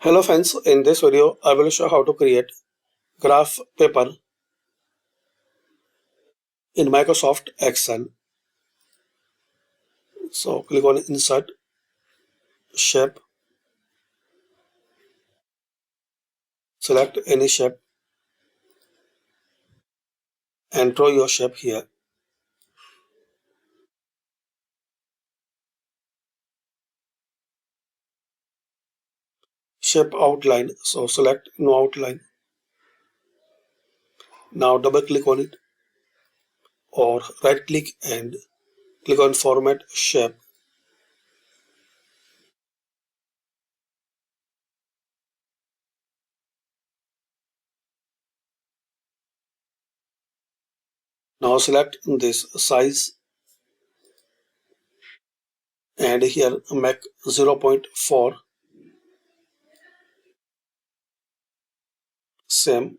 Hello friends, in this video I will show how to create graph paper in Microsoft Excel. So click on Insert, Shape, select any shape and draw your shape here. Shape outline, so select no outline. Now double click on it or right click and click on Format Shape. Now select this size and here make 0.4, same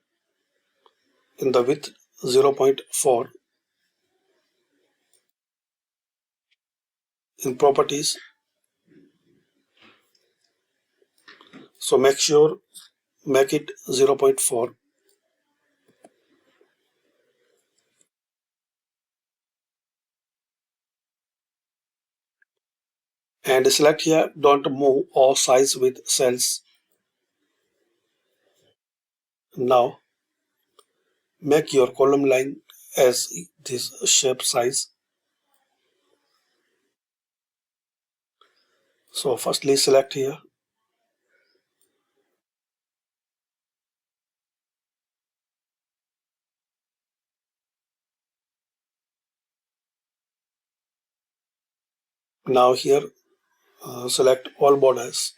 in the width 0.4. In properties, so make it 0.4 and select here don't move or size with cells. Now make your column line as this shape size. So firstly select here, now here select all borders.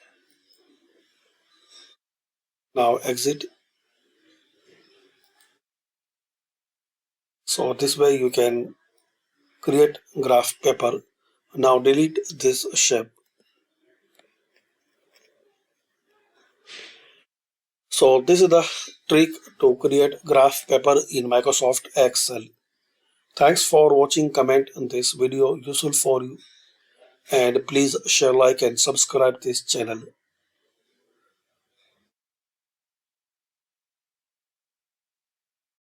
Now exit. So this way you can create graph paper. Now delete this shape. So this is the trick to create graph paper in Microsoft Excel. Thanks for watching. Comment on this video useful for you and please share, like and subscribe this channel.